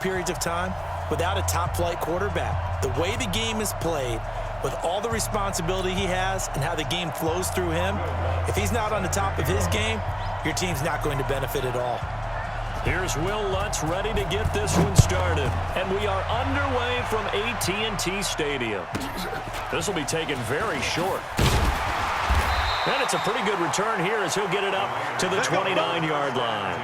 periods of time without a top-flight quarterback. The way the game is played, with all the responsibility he has and how the game flows through him, if he's not on the top of his game, your team's not going to benefit at all. Here's Will Lutz ready to get this one started. And we are underway from AT&T Stadium. This will be taken very short. And it's a pretty good return here as he'll get it up to the 29-yard line.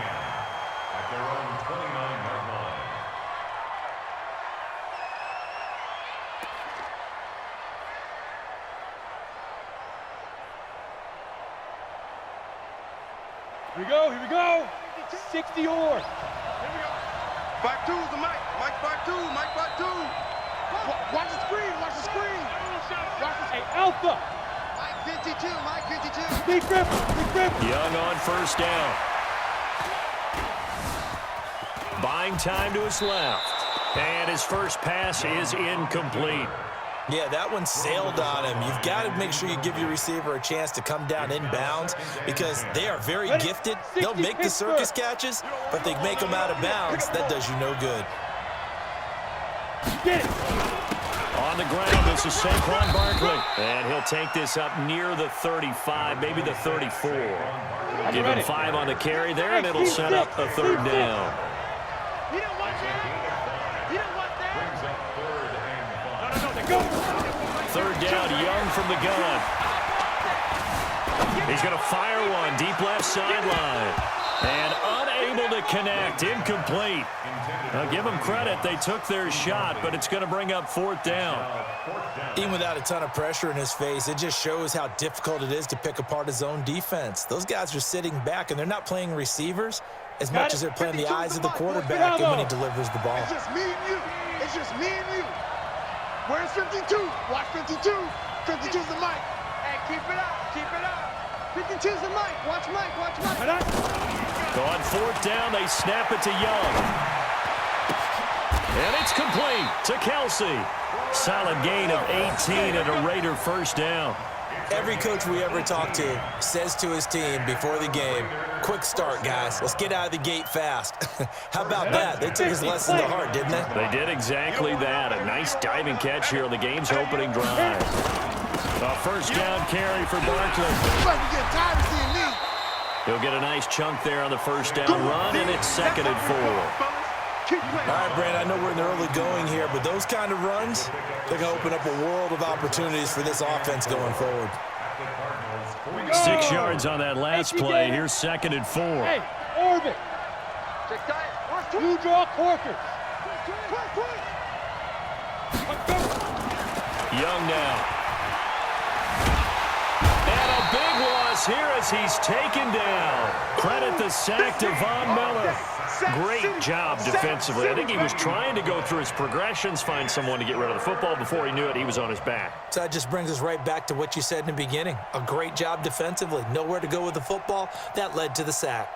Here we go, here we go. 60 or. Here we go. Back two, the Mike. Mike back two, Mike back two. Watch the screen, watch the screen. Watch the, hey, Alpha. Mike 52, Mike 52. Big grip, big grip. Young on first down. Buying time to his left. And his first pass is incomplete. Yeah, that one sailed on him. You've got to make sure you give your receiver a chance to come down inbounds because they are very gifted. They'll make the circus catches, but they make them out of bounds. That does you no good. On the ground, this is Saquon Barkley. And he'll take this up near the 35, maybe the 34. Give him 5 on the carry there, and it'll set up a third down. You don't want that? You don't want that? Third down, Young from the gun. He's going to fire one, deep left sideline. And unable to connect, incomplete. Now give them credit, they took their shot, but it's going to bring up fourth down. Even without a ton of pressure in his face, it just shows how difficult it is to pick apart his own defense. Those guys are sitting back, and they're not playing receivers as much as they're playing the eyes of the quarterback and when he delivers the ball. It's just me and you. It's just me and you. Where's 52? Watch 52. 52's the Mike. Hey, keep it up. Keep it up. 52's the Mike. Watch Mike. Watch Mike. So on fourth down, they snap it to Young. And it's complete to Kelsey. Solid gain of 18 and a Raider first down. Every coach we ever talk to says to his team before the game, quick start, guys. Let's get out of the gate fast. How about that? They took his lesson to heart, didn't they? They did exactly that. A nice diving catch here on the game's opening drive. A first down carry for Barkley. He'll get a nice chunk there on the first down run, and it's 2nd and 4. All right, Brandon, I know we're in the early going here, but those kind of runs, they're going to open up a world of opportunities for this offense going forward. 6 yards on that last play. Here's 2nd and 4. Hey, orbit. Blue draw Corker. Young now. And a big loss here as he's taken down. Credit the sack to Von Miller. Great job defensively. I think he was trying to go through his progressions, find someone to get rid of the football. Before he knew it, he was on his back. So that just brings us right back to what you said in the beginning. A great job defensively. Nowhere to go with the football. That led to the sack.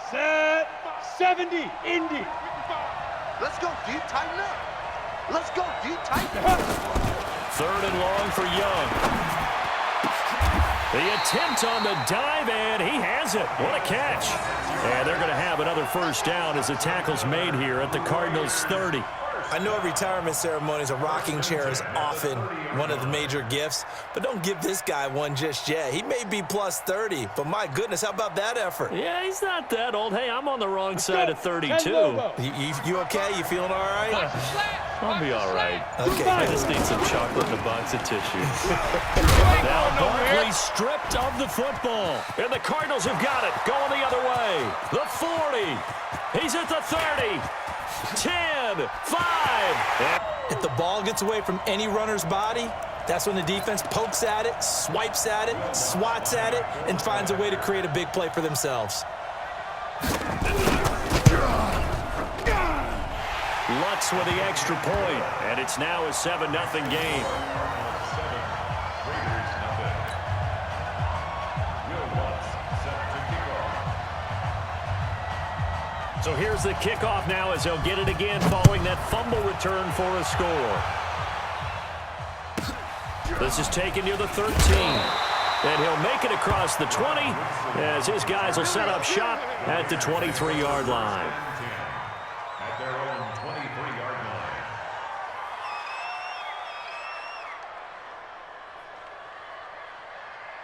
Set 70, Indy. Let's go, dude. Tighten up. Let's go, dude. Tighten up. 3rd and long for Young. The attempt on the dive, and he has it. What a catch. And they're going to have another first down as the tackle's made here at the Cardinals' 30. I know at retirement ceremonies, a rocking chair is often one of the major gifts, but don't give this guy one just yet. He may be plus 30, but my goodness, how about that effort? Yeah, he's not that old. Hey, I'm on the wrong side of 32. You okay? You feeling all right? I'll be all right. Okay. I just need some chocolate and a box of tissues. Now Barkley stripped of the football. And the Cardinals have got it. Going the other way. The 40. He's at the 30. 10, 5. If the ball gets away from any runner's body, that's when the defense pokes at it, swipes at it, swats at it, and finds a way to create a big play for themselves. Lutz with the extra point, and it's now a 7-0 game. So here's the kickoff now as they'll get it again following that fumble return for a score. This is taken near the 13. And he'll make it across the 20 as his guys will set up shop at the 23-yard line. At their own 23-yard line.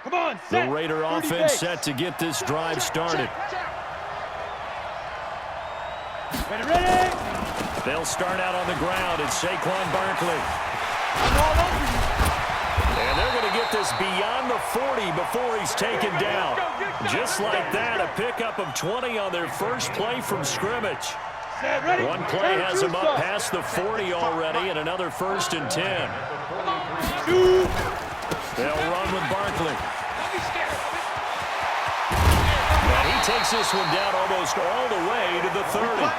Come on, The set. Raider offense set to get this drive started. Ready, ready. They'll start out on the ground. It's Saquon Barkley. I'm all over you. And they're going to get this beyond the 40 before he's taken down. Just like that, a pickup of 20 on their first play from scrimmage. Set, ready. One play has him up past the 40 already, and another 1st and 10. Shoot. They'll run with Barkley. And he takes this one down almost all the way to the 30.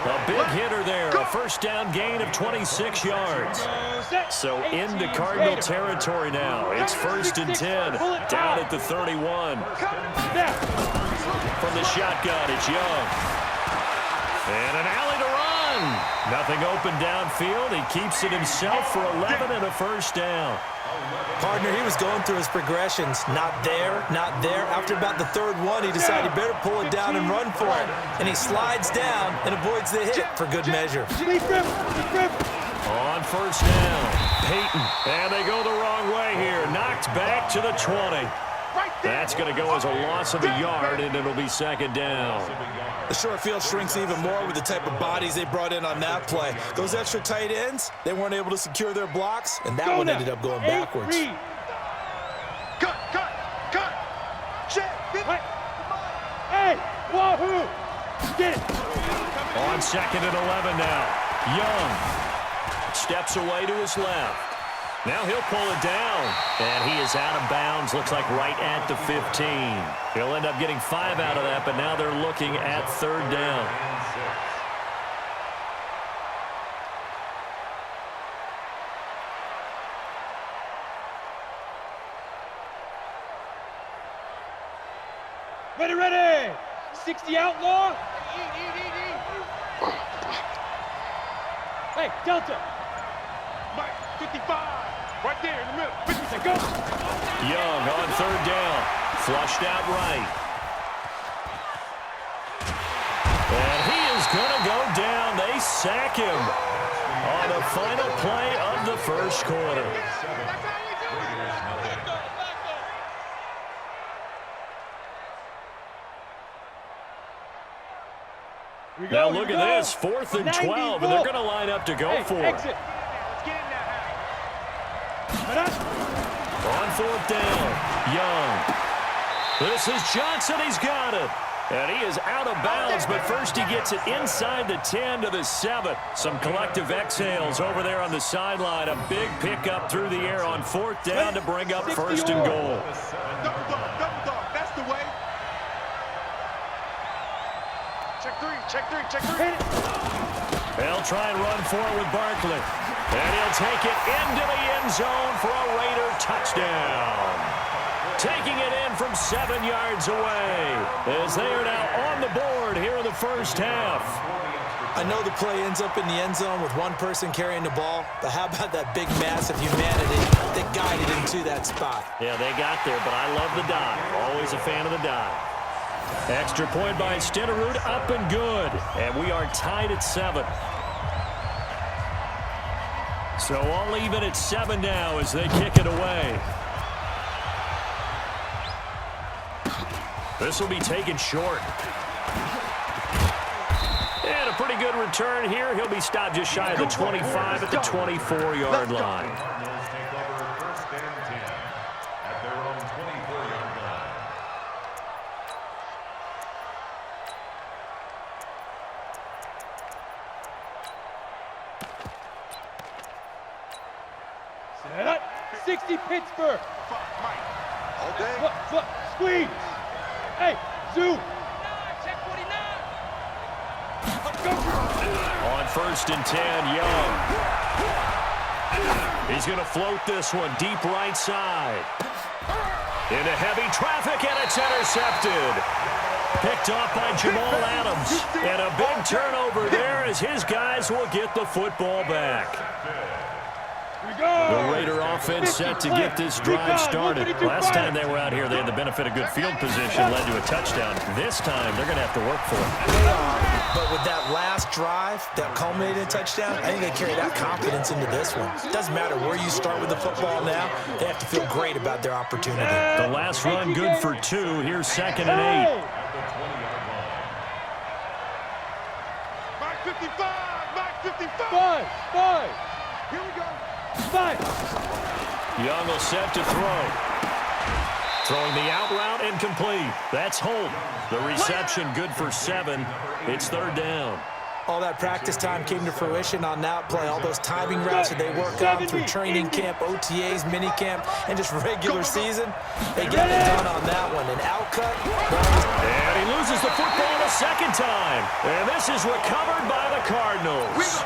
A big hitter there, a first down gain of 26 yards. So into Cardinal territory now. It's 1st and 10, down at the 31. From the shotgun, it's Young. And an alley to run. Nothing open downfield. He keeps it himself for 11 and a first down. Partner, he was going through his progressions. Not there, not there. After about the 3rd one, he decided he better pull it down and run for it. And he slides down and avoids the hit for good measure. On 1st down, Peyton. And they go the wrong way here. Knocked back to the 20. That's going to go as a loss of a yard, and it'll be 2nd down. The short field shrinks even more with the type of bodies they brought in on that play. Those extra tight ends, they weren't able to secure their blocks, and that one ended up going backwards. Cut. Check. Hey, wahoo. Get it. On 2nd and 11 now. Young steps away to his left. Now he'll pull it down, and he is out of bounds, looks like right at the 15. He'll end up getting 5 out of that, but now they're looking at 3rd down. Ready. 60 outlaw. Hey, Delta. Mike, 55. Right there in the middle. 50, go. Young on 3rd down. Flushed out right. And he is going to go down. They sack him on the final play of the 1st quarter. Now look at this, 4th and 12, and they're going to line up to go for it. Exit. On 4th down, Young. This is Johnson, he's got it. And he is out of bounds, but first he gets it inside the 10 to the 7. Some collective exhales over there on the sideline. A big pickup through the air on 4th down to bring up 1st and goal. Double dog. That's the way. Check three. They'll try and run for it with Barkley. And he'll take it into the end zone for a Raider touchdown. Taking it in from 7 yards away as they are now on the board here in the 1st half. I know the play ends up in the end zone with one person carrying the ball, but how about that big mass of humanity that guided him to that spot? Yeah, they got there, but I love the dive. Always a fan of the dive. Extra point by Stenerud, up and good. And we are tied at 7. So all even at 7 now as they kick it away. This will be taken short. And a pretty good return here. He'll be stopped just shy of the 25 at the 24-yard line. Cardinals take over 1st and 10 at their own 24-yard line. Set up. 60 Pittsburgh. Mike. All day. Look, squeeze. Hey, zoom. Check 49. On 1st and 10, Young. He's going to float this one deep right side. Into heavy traffic, and it's intercepted. Picked off by Jamal Adams. And a big turnover there as his guys will get the football back. The Raider offense set to get this drive started. Last time they were out here, they had the benefit of good field position, led to a touchdown. This time, they're going to have to work for it. They are, but with that last drive that culminated in a touchdown, I think they carry that confidence into this one. It doesn't matter where you start with the football now. They have to feel great about their opportunity. The last run good for 2. Here's 2nd and 8. Mark 55, Mark 55. 5. Here we go. 5. Young will set to throw. Throwing the out route and complete. That's Holt. The reception good for 7. It's 3rd down. All that practice time came to fruition on that play. All those timing routes that they work on through training camp, OTAs, mini camp, and just regular season. They got it done on that one. An outcut. And he loses the football a 2nd time. And this is recovered by the Cardinals.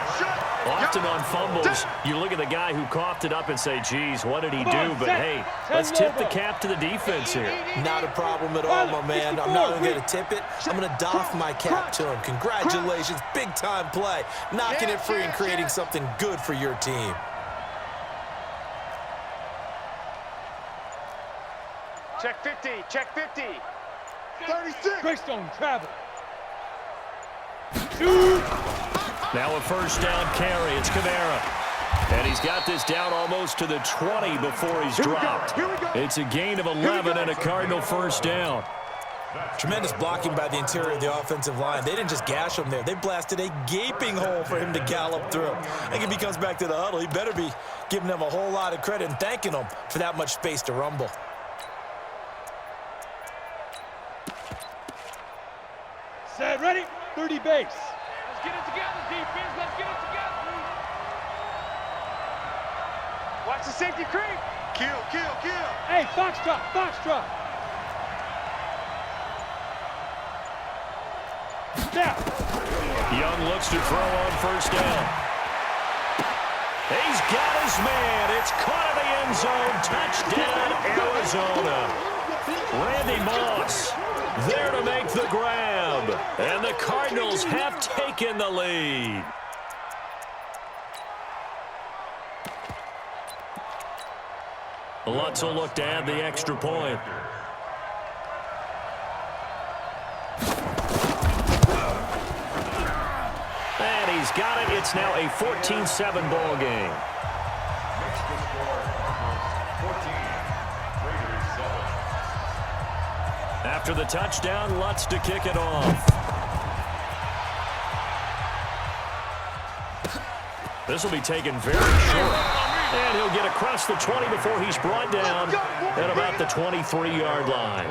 Often on fumbles, you look at the guy who coughed it up and say, geez, what did he do? But, hey, let's tip the cap to the defense here. Not a problem at all, my man. I'm not only going to tip it, I'm going to doff my cap to him. Congratulations, big-time play. Knocking it free and creating something good for your team. Check 50, check 50. 36. Greystone travel. 2. Now a 1st down carry. It's Kamara. And he's got this down almost to the 20 before he's dropped. It's a gain of 11 and a Cardinal 1st down. Tremendous blocking by the interior of the offensive line. They didn't just gash him there. They blasted a gaping hole for him to gallop through. I think if he comes back to the huddle, he better be giving them a whole lot of credit and thanking them for that much space to rumble. Set, ready, 30 base. Let's get it together, defense. Let's get it together. Watch the safety creep. Kill, kill, kill. Hey, Foxtrot, Foxtrot. Now. Young looks to throw on 1st down. He's got his man. It's caught in the end zone. Touchdown, Arizona. Randy Moss there to make the grab. And the Cardinals have taken the lead. Lutz will look to add the extra point. And he's got it. It's now a 14-7 ball game. After the touchdown, Lutz to kick it off. This will be taken very short. And he'll get across the 20 before he's brought down at about the 23-yard line.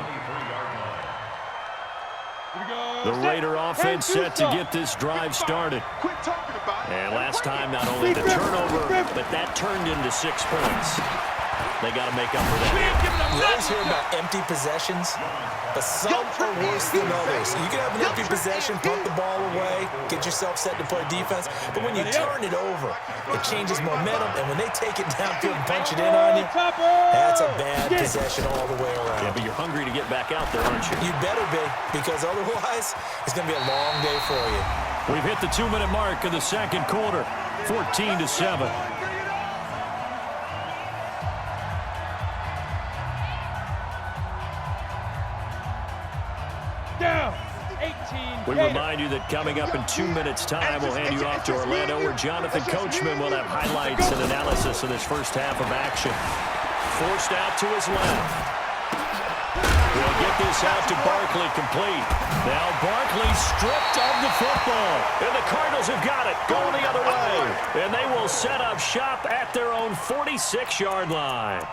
The Raider offense set to get this drive started. And last time, not only the turnover, but that turned into 6 points. They got to make up for that. You always hear about empty possessions, but some are worse than others. You can have an empty possession, pump the ball away, get yourself set to play defense, but when you turn it over, it changes momentum, and when they take it downfield and punch it in on you, that's a bad possession all the way around. Yeah, but you're hungry to get back out there, aren't you? You better be, because otherwise, it's going to be a long day for you. We've hit the 2-minute mark of the 2nd quarter, 14-7. We remind you that coming up in 2 minutes' time, we'll hand you off to Orlando, where Jonathan Coachman will have highlights and analysis of this first half of action. Forced out to his left. We'll get this out to Barkley, complete. Now Barkley stripped of the football. And the Cardinals have got it, going the other way. And they will set up shop at their own 46-yard line.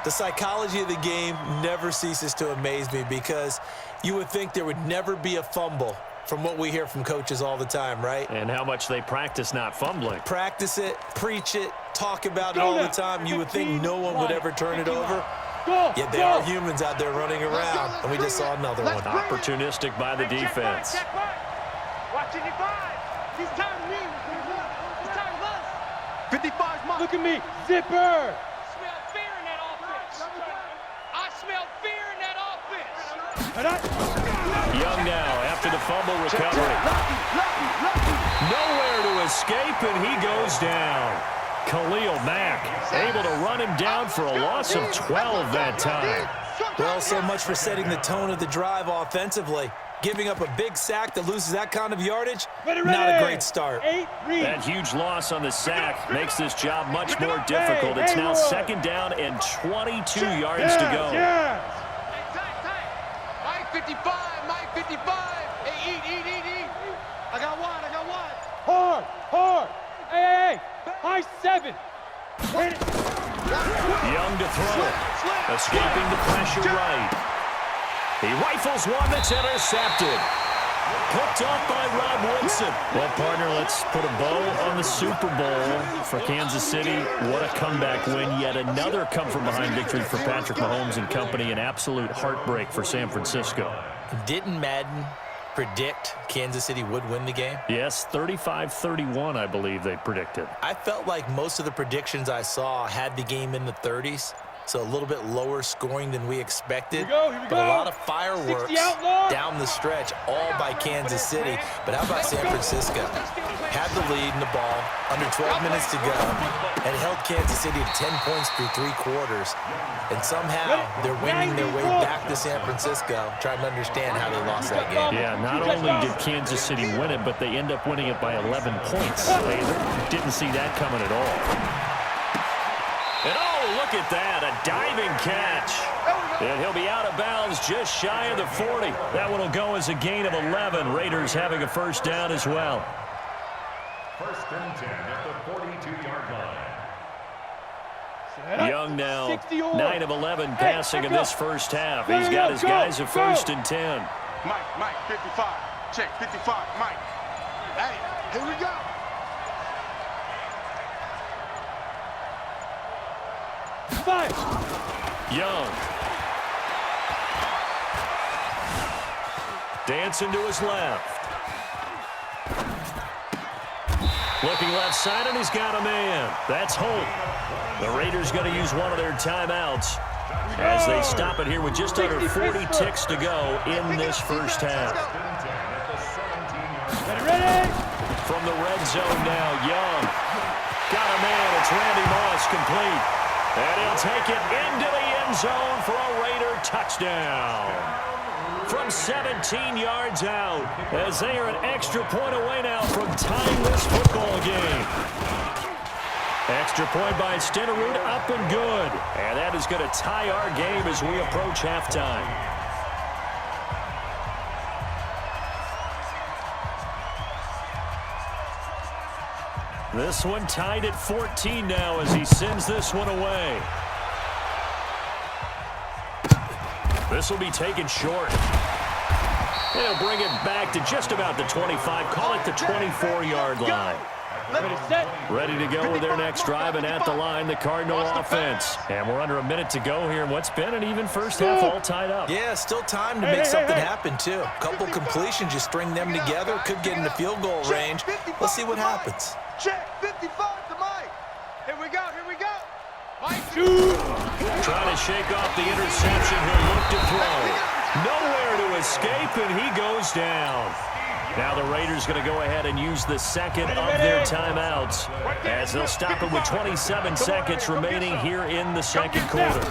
The psychology of the game never ceases to amaze me, because you would think there would never be a fumble from what we hear from coaches all the time, right? And how much they practice not fumbling. Practice it, preach it, talk about it all the time. You would think no one would ever turn it over. Yet there are humans out there running around, and we just saw another one. Opportunistic by the defense. Watch 55. He's tired of me. He's tired of us. 55's mine. Look at me, zipper. Young now after the fumble recovery. Nowhere to escape, and he goes down. Khalil Mack able to run him down for a loss of 12 that time. Well, so much for setting the tone of the drive offensively. Giving up a big sack that loses that kind of yardage, not a great start. That huge loss on the sack makes this job much more difficult. It's now 2nd down and 22 yards to go. Mike 55, Mike 55. Hey, eat. I got one. Hard. Hey. High 7. Young to throw. Escaping the pressure right. He rifles one that's intercepted. Picked off by Rob Woodson. Well, partner, let's put a bow on the Super Bowl for Kansas City. What a comeback win. Yet another come-from-behind victory for Patrick Mahomes and company. An absolute heartbreak for San Francisco. Didn't Madden predict Kansas City would win the game? Yes, 35-31, I believe they predicted. I felt like most of the predictions I saw had the game in the 30s. So a little bit lower scoring than we expected. Here we but go. a lot of fireworks down the stretch, all by Kansas City. But how about San Francisco? Had the lead in the ball, under 12 minutes to go, and held Kansas City to 10 points through 3 quarters. And somehow they're winning their way back to San Francisco, trying to understand how they lost that game. Yeah, not only did Kansas City win it, but they end up winning it by 11 points. They didn't see that coming at all. And oh, look at that, a diving catch. And he'll be out of bounds just shy of the 40. That one will go as a gain of 11. Raiders having a first down as well. 1st and 10 at the 42-yard line. Young now, 9 of 11 passing in this first half. He's got his guys at 1st and 10. Mike, 55. Check, 55, Mike. Hey, here we go. Young. Dancing to his left. Looking left side, and he's got a man. That's Holt. The Raiders going to use one of their timeouts as they stop it here with just under 40 ticks to go in this first half. From the red zone now, Young. Got a man. It's Randy Moss complete. And he'll take it into the end zone for a Raider touchdown. From 17 yards out, as they are an extra point away now from tying this football game. Extra point by Stenerud, up and good. And that is going to tie our game as we approach halftime. This one tied at 14 now as he sends this one away. This will be taken short. They'll bring it back to just about the 25. Call it the 24-yard line. Ready to go with their next drive, and at the line, the Cardinal offense. And we're under a minute to go here in what's been an even first half, all tied up. Yeah, still time to make something happen, too. A couple completions, you string them together, could get into field goal range. Let's see what happens. Check, 55 to Mike. Here we go. Mike, Trying to shake off the interception. He'll look to throw. Nowhere to escape, and he goes down. Now the Raiders going to go ahead and use the second of their timeouts as they'll stop it with 27 seconds remaining here in the second quarter.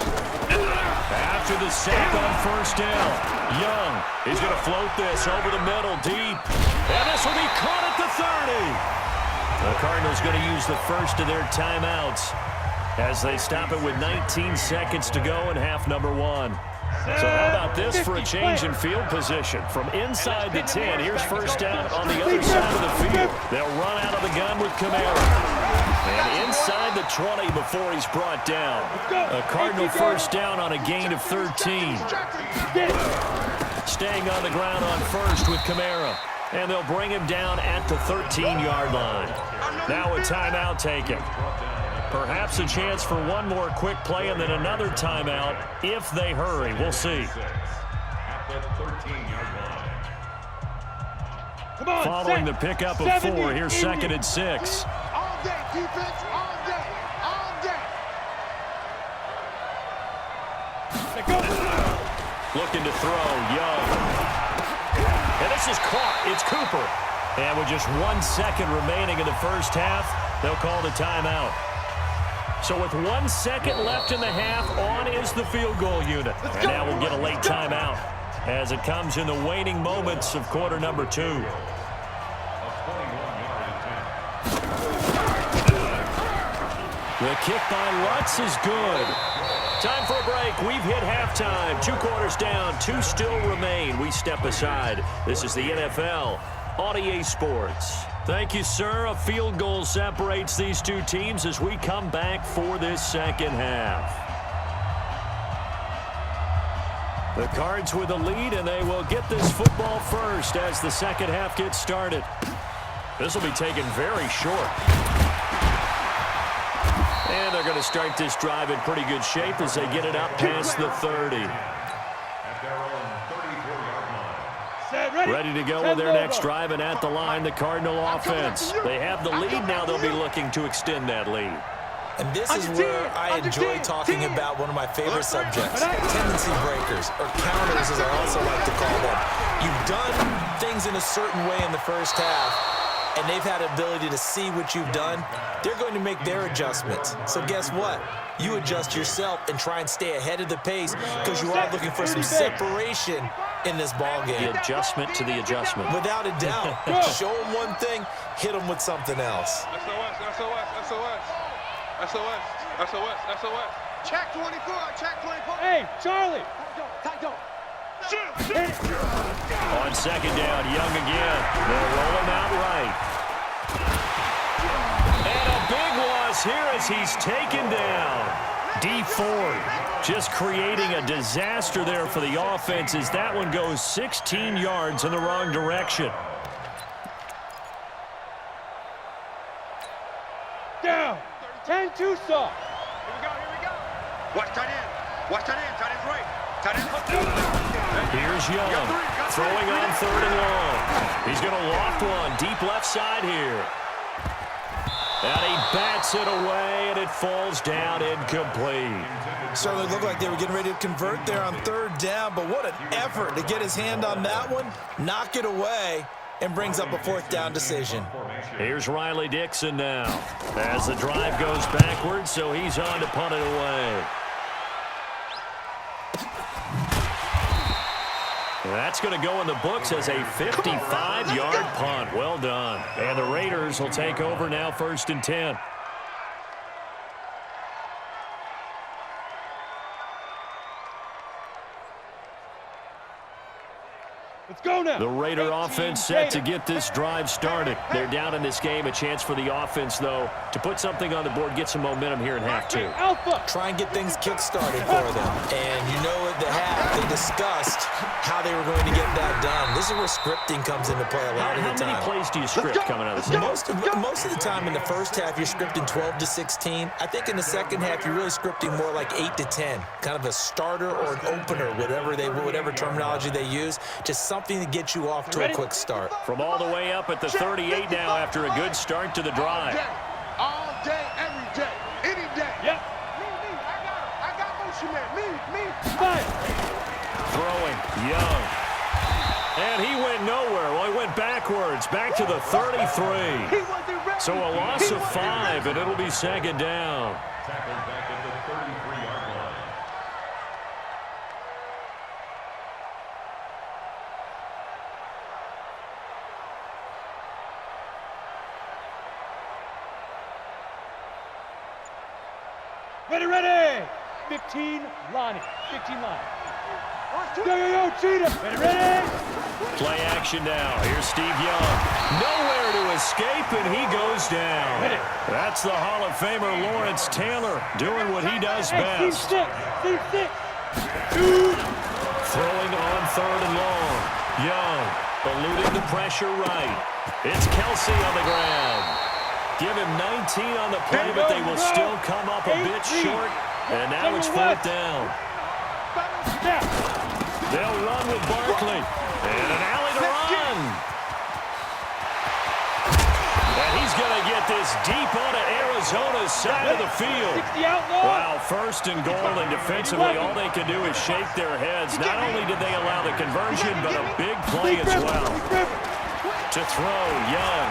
After the sack on first down, Young is going to float this over the middle deep. And this will be caught at the 30. The Cardinals going to use the first of their timeouts as they stop it with 19 seconds to go in half number 1. So how about this for a change in field position? From inside the 10, here's first down on the other side of the field. They'll run out of the gun with Kamara. And inside the 20 before he's brought down. A Cardinal first down on a gain of 13. Staying on the ground on first with Kamara. And they'll bring him down at the 13-yard line. Now a timeout taken. Perhaps a chance for one more quick play and then another timeout if they hurry. We'll see. Following the pickup of 4, here's 2nd and 6. all day, defense, all day. Looking to throw, Young. And this is caught. It's Cooper. And with just 1 second remaining in the first half, they'll call the timeout. So with 1 second left in the half, on is the field goal unit. And now we'll get a late timeout as it comes in the waning moments of quarter number 2. The kick by Lutz is good. Time for a break. We've hit halftime. 2 quarters down. 2 still remain. We step aside. This is the NFL on EA Sports. Thank you, sir. A field goal separates these 2 teams as we come back for this second half. The Cards with a lead, and they will get this football first as the second half gets started. This will be taken very short. And they're going to start this drive in pretty good shape as they get it up past the 30. Ready to go with their next drive, and at the line, the Cardinal offense. They have the lead. Now they'll be looking to extend that lead. And this is where I enjoy talking about one of my favorite subjects, tendency breakers, or counters as I also like to call them. You've done things in a certain way in the first half, and they've had ability to see what you've done. They're going to make their adjustments. So guess what? You adjust yourself and try and stay ahead of the pace because you are looking for some separation in this ball game. The adjustment to the adjustment. Without a doubt. Show them one thing, hit them with something else. SOS. Check 24, check 24. Hey, Charlie. On second down, Young again. They'll roll him out right. And a big loss here as he's taken down. D Ford just creating a disaster there for the offense as that one goes 16 yards in the wrong direction. Down. 10-2 soft. Here we go. Watch tight end. Tight end's right. Tight end's left. Here's Young, throwing on 3rd and long. He's going to loft one deep left side here. And he bats it away, and it falls down incomplete. Certainly looked like they were getting ready to convert there on 3rd down, but what an effort to get his hand on that one, knock it away, and brings up a 4th down decision. Here's Riley Dixon now as the drive goes backwards, so he's on to punt it away. That's going to go in the books as a 55-yard punt. Well done. And the Raiders will take over now 1st and 10. Let's go now. The Raider offense set to get this drive started. They're down in this game. A chance for the offense, though, to put something on the board, get some momentum here in half 2. Alpha. Try and get things kick-started for them. And you know at the half, they discussed how they were going to get that done. This is where scripting comes into play a lot of the time. How many plays do you script coming out of this? Most of the time in the first half, you're scripting 12 to 16. I think in the second half, you're really scripting more like 8 to 10. Kind of a starter or an opener, whatever terminology they use. Just something to get you off to a quick start. From all the way up at the 38 now after a good start to the drive. All day, every day, any day. Yep. Me. I got motion man. Me. Fire. Throwing, Young. And he went nowhere. Well, he went backwards, back to the 33. He wasn't ready. So a loss of 5, and it'll be 2nd down. Tackled back at the 33-yard line. Ready. 15, Lonnie. Yo, Cheetah. Ready. Play action now. Here's Steve Young. Nowhere to escape, and he goes down. That's the Hall of Famer Lawrence Taylor doing what he does best. Team 6. Throwing on 3rd and long. Young eluding the pressure right. It's Kelsey on the ground. Give him 19 on the play, but they will still come up a bit short. And now it's 4th down. They'll run with Barkley. And an alley to run. And he's going to get this deep onto Arizona's side of the field. Wow, 1st and goal, and defensively all they can do is shake their heads. Not only did they allow the conversion, but a big play as well. To throw, Young.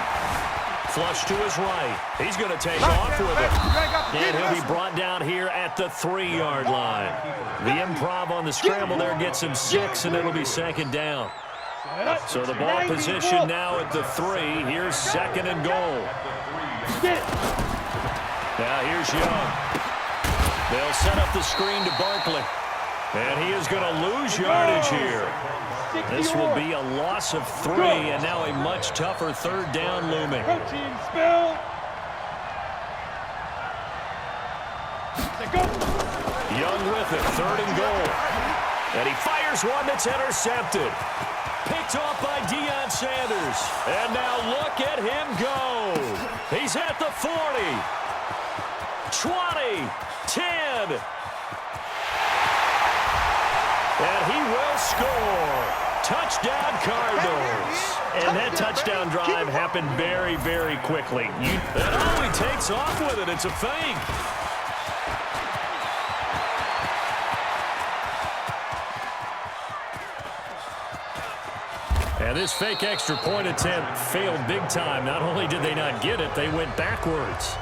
Flush to his right. He's going to take off with it. And he'll be brought down here at the 3-yard line. The improv on the scramble there gets him 6, and it'll be second down. So the ball position now at the 3. Here's second and goal. Now here's Young. They'll set up the screen to Barkley. And he is going to lose yardage here. This will be a loss of 3, and now a much tougher third down looming. Protein spill. Young with it, third and goal. And he fires one that's intercepted. Picked off by Deion Sanders. And now look at him go. He's at the 40. 20. 10. And he will score. Touchdown, Cardinals. And that touchdown drive happened very, very quickly. And he takes off with it. It's a fake. And this fake extra point attempt failed big time. Not only did they not get it, they went backwards.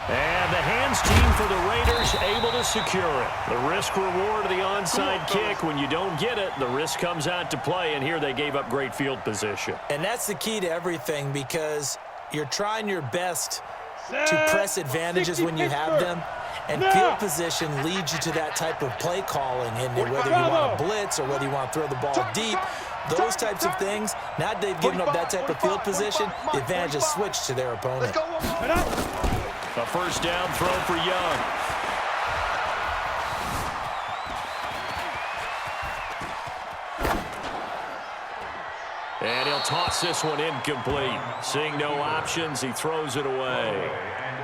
And the hands team for the Raiders able to secure it. The risk reward of the onside kick. When you don't get it, the risk comes out to play, and here they gave up great field position. And that's the key to everything, because you're trying your best to press advantages when you have them. And field position leads you to that type of play calling, and whether you want to blitz or whether you want to throw the ball deep, those types of things. Now they've given up that type of field position, the advantage is switched to their opponent. A first down throw for Young. And he'll toss this one incomplete. Seeing no options, he throws it away.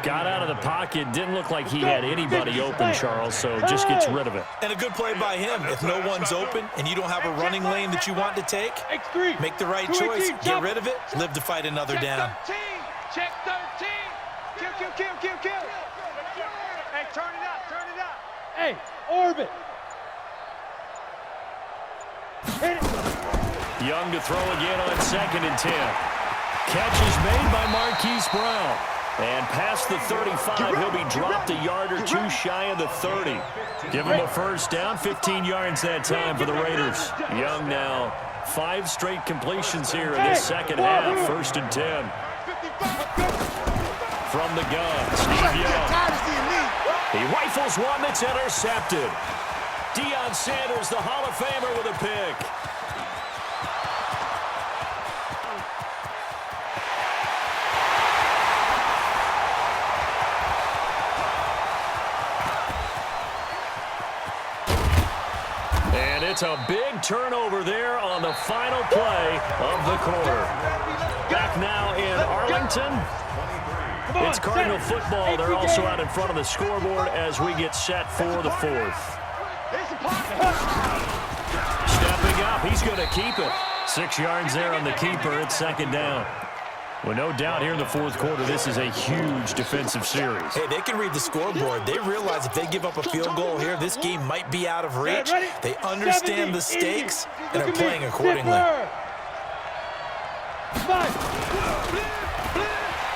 Got out of the pocket, didn't look like he had anybody open, Charles, so just gets rid of it. And a good play by him. If no one's open and you don't have a running lane that you want to take, make the right choice, get rid of it, live to fight another down. Check 13. Kill. Hey, turn it up. Hey, orbit. Hit it. Young to throw again on 2nd and 10. Catch is made by Marquise Brown. And past the 35, he'll be dropped a yard or two shy of the 30. Give him a first down, 15 yards that time for the Raiders. Young now, 5 straight completions here in this second half, 1st and 10. From the gun, Steve Young. He rifles one that's intercepted. Deion Sanders, the Hall of Famer, with a pick. And it's a big turnover there on the final play of the quarter. Back now in Arlington. It's Cardinal football. They're also out in front of the scoreboard as we get set for the 4th. Stepping up, he's going to keep it. 6 yards there on the keeper. It's second down. Well, no doubt here in the 4th quarter, this is a huge defensive series. Hey, they can read the scoreboard. They realize if they give up a field goal here, this game might be out of reach. They understand the stakes and are playing accordingly.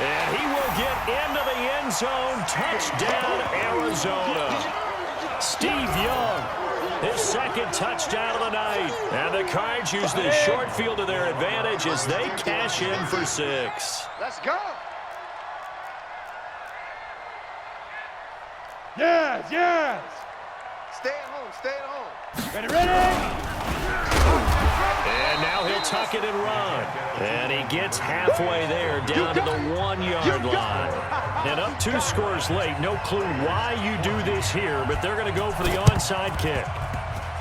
And he will get into the end zone. Touchdown, Arizona. Steve Young, his 2nd touchdown of the night. And the Cards use the short field to their advantage as they cash in for 6. Let's go. Yes. Stay at home. Ready. And now he'll tuck it and run. And he gets halfway there, down to the 1-yard line. And up 2 scores late. No clue why you do this here, but they're going to go for the onside kick.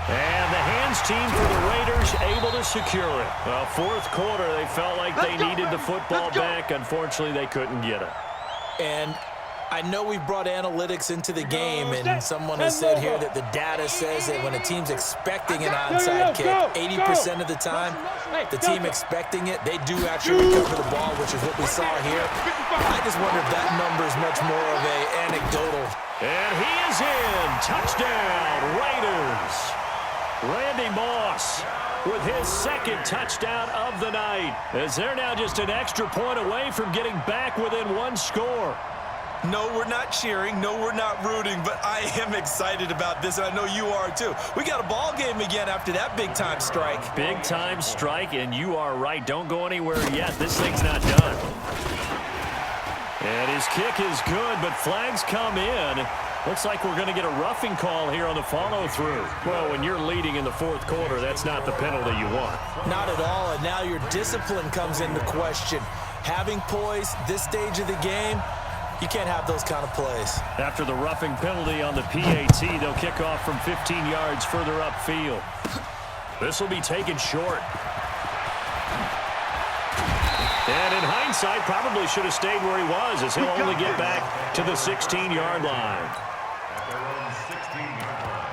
And the hands team for the Raiders able to secure it. Well, 4th quarter, they felt like they needed the football back. Unfortunately, they couldn't get it. And I know we've brought analytics into the game, and someone has said here that the data says that when a team's expecting an onside kick, 80% of the time, the team expecting it, they do actually recover the ball, which is what we saw here. I just wonder if that number is much more of an anecdotal. And he is in. Touchdown, Raiders. Randy Moss with his second touchdown of the night, as they're now just an extra point away from getting back within one score. No, we're not cheering. No, we're not rooting, but I am excited about this, and I know you are too. We got a ball game again after that big-time strike. Big-time strike, and you are right. Don't go anywhere yet. This thing's not done. And his kick is good, but flags come in. Looks like we're going to get a roughing call here on the follow-through. Well, when you're leading in the fourth quarter, that's not the penalty you want. Not at all, and now your discipline comes into question. Having poise this stage of the game, you can't have those kind of plays. After the roughing penalty on the PAT, they'll kick off from 15 yards further upfield. This will be taken short. And in hindsight, probably should have stayed where he was, as he'll only get back to the 16-yard line. At their own 16-yard line.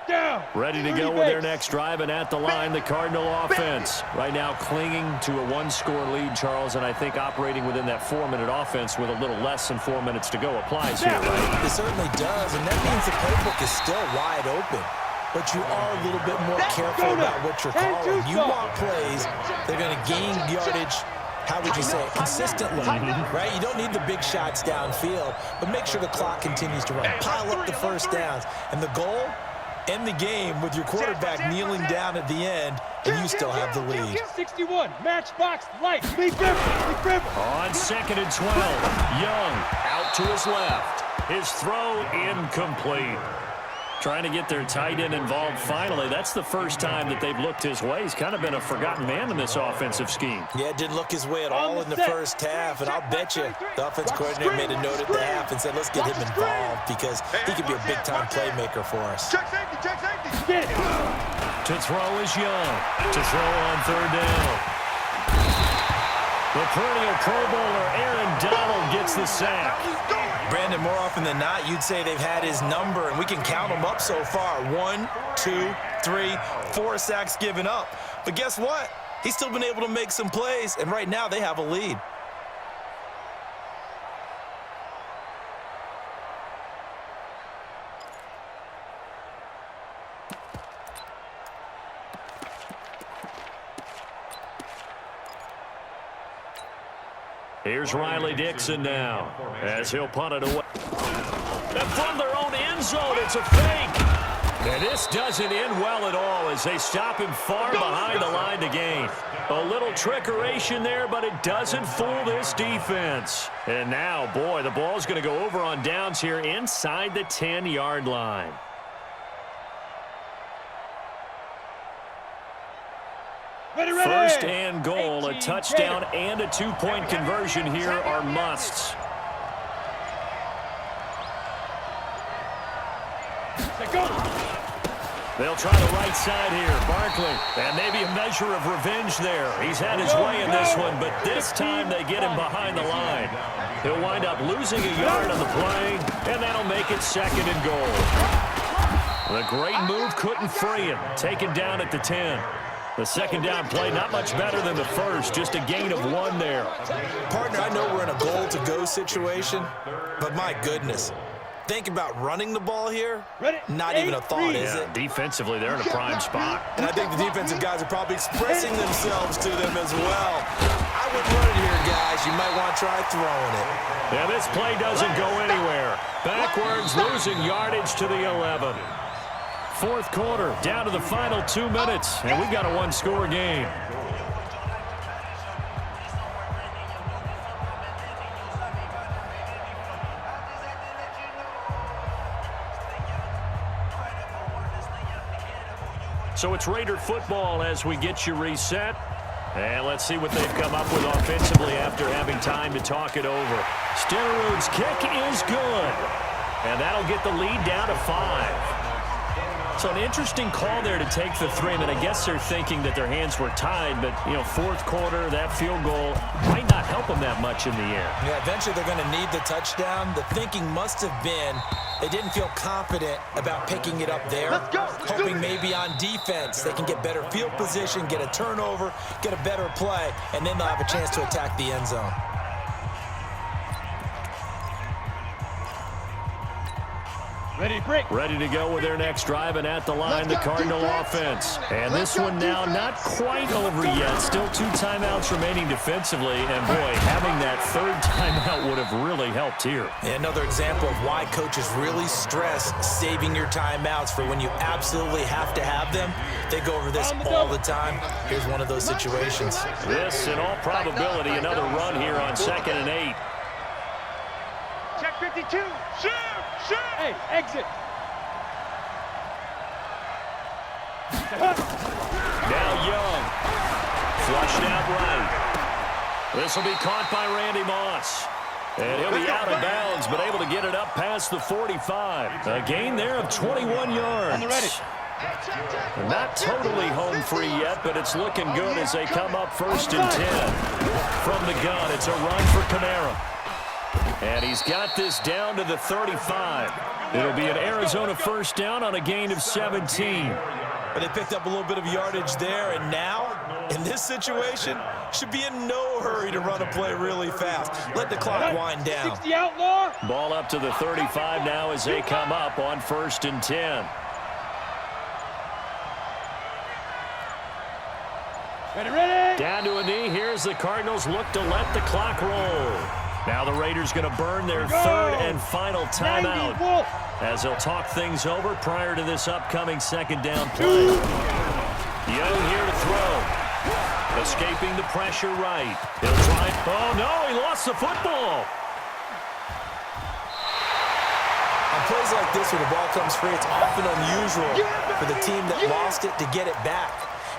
Down. Ready to go with their next drive, and at the line, the Cardinal offense. Right now clinging to a one-score lead, Charles, and I think operating within that 4-minute offense with a little less than 4 minutes to go applies here, right? It certainly does, and that means the playbook is still wide open. But you are a little bit more careful about what you're calling. You want plays that are going to gain yardage, how would you say it, consistently, right? You don't need the big shots downfield, but make sure the clock continues to run. Pile up the first downs. And the goal, end the game with your quarterback kneeling down at the end, and you still have the lead. 61, matchbox, light, Lee Griffin. On 2nd and 12, Young out to his left. His throw incomplete. Trying to get their tight end involved finally. That's the first time that they've looked his way. He's kind of been a forgotten man in this offensive scheme. Yeah, it didn't look his way at all in the first half, and I'll bet you the offense coordinator made a note at the half and said, let's get him involved because he could be a big-time playmaker for us. Check safety, check safety. To throw is Young. To throw on 3rd down. The perennial Pro Bowler Aaron Donald gets the sack. Brandon, more often than not, you'd say they've had his number, and we can count them up so far. 1, 2, 3, 4 sacks given up. But guess what? He's still been able to make some plays, and right now they have a lead. Here's Riley Dixon now, as he'll punt it away. And from their own end zone, it's a fake. And this doesn't end well at all as they stop him far behind the line to gain. A little trickeration there, but it doesn't fool this defense. And now, boy, the ball's going to go over on downs here inside the 10-yard line. First and goal, a touchdown and a 2-point conversion here are musts. They'll try the right side here. Barkley, and maybe a measure of revenge there. He's had his way in this one, but this time they get him behind the line. He'll wind up losing a yard on the play, and that'll make it 2nd and goal. The great move couldn't free him. Taken down at the 10. The 2nd down play, not much better than the first, just a gain of 1 there. Partner, I know we're in a goal-to-go situation, but my goodness. Think about running the ball here. Not even a thought, is it? Defensively, they're in a prime spot. And I think the defensive guys are probably expressing themselves to them as well. I wouldn't run it here, guys. You might want to try throwing it. Yeah, this play doesn't go anywhere. Backwards, losing yardage to the 11. Fourth quarter, down to the final 2 minutes, and we've got a one-score game. So it's Raider football as we get you reset. And let's see what they've come up with offensively after having time to talk it over. Stenerud's kick is good. And that'll get the lead down to 5. So an interesting call there to take the 3. I mean, I guess they're thinking that their hands were tied, but, you know, fourth quarter, that field goal might not help them that much in the end. Yeah, eventually they're going to need the touchdown. The thinking must have been they didn't feel confident about picking it up there, hoping maybe on defense they can get better field position, get a turnover, get a better play, and then they'll have a chance to attack the end zone. Ready to go with their next drive, and at the line, the Cardinal offense. And this one now not quite over yet. Still 2 timeouts remaining defensively. And, boy, having that 3rd timeout would have really helped here. Yeah, another example of why coaches really stress saving your timeouts for when you absolutely have to have them. They go over this all the time. Here's one of those situations. This, in all probability, another run here on 2nd and 8. Check 52. Shoot! Shoot! Hey, exit. Now Young. Flushed out right. This will be caught by Randy Moss. And he'll be out of bounds, but able to get it up past the 45. A gain there of 21 yards. On the ready. Not totally home free yet, but it's looking good as they come up 1st and 10. From the gun, it's a run for Kamara. And he's got this down to the 35. It'll be an Arizona 1st down on a gain of 17. But they picked up a little bit of yardage there, and now, in this situation, should be in no hurry to run a play really fast. Let the clock wind down. 60 outlaw. Ball up to the 35 now as they come up on 1st and 10. Ready. Down to a knee. Here's the Cardinals look to let the clock roll. Now the Raiders going to burn their 3rd and final timeout as they'll talk things over prior to this upcoming 2nd down play. Young here to throw. Escaping the pressure right. He'll try. Oh, no, he lost the football. On plays like this where the ball comes free, it's often unusual for the team that lost it to get it back.